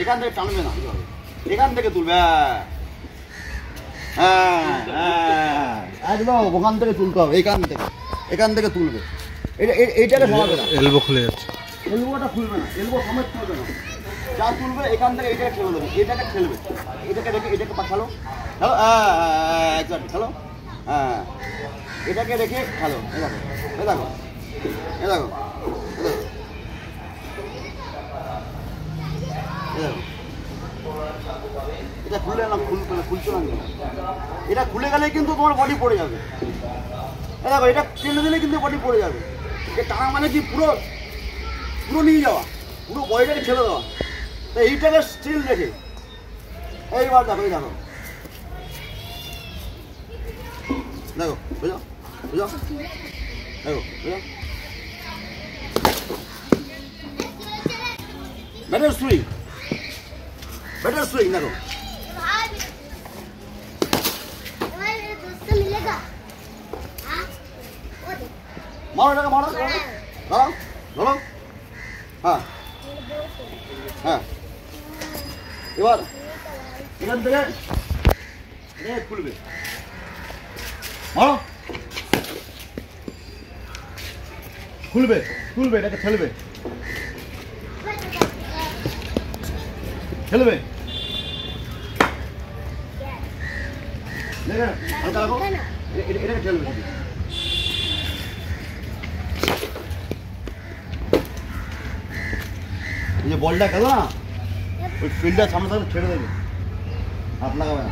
এখান থেকে টানবে না, এখান থেকে তুলবে। হ্যাঁ হ্যাঁ একদম ওখান থেকে তুলতে হবে, এখান থেকে তুলবে। এইটাকে সমাবে না, এলবো খুলে যাচ্ছে, এলবোটা খুলবে না, এলবো সমেত তুলবে না। যা তুলবে এখান থেকে এটাকে ঠেলে দেবে, এটাকে ঠেলবে, এটাকে রেখে এটাকে খেলো, খেলো একজাক্ট খেলো। হ্যাঁ এটাকে রেখে খেলো। এ দেখো এ দেখো এ দেখো এটা খুলে না, খুলছো না, এটা খুলে গেলে কিন্তু তোমার বডি পড়ে যাবে। এ দেখো এটা টেনে দিলে কিন্তু বডি পড়ে যাবে। এটা টানা মানে কি পুরো পুরো নিয়ে যাওয়া, পুরো বডিটাকে ছেড়ে দেওয়া। তো এইটাকে স্টিল রেখে এইবার দেখো, এই দেখো দেখো বুঝো বুঝো দেখো বুঝো, বেটার সুইং দেখো। মারো এটাকে, মারো ধরো ধরো। হ্যাঁ হ্যাঁ এবার এখান থেকে খুলবে, মারো খুলবে, খুলবে এটাকে ঠেলবে, ঠেলবে হালকা রাখো, এটাকে ঠেলবে। এই যে বলটা খেলো না, ওই ফিল্ডার সামনে থাকলে ছেড়ে দেবে, হাত লাগাবে না।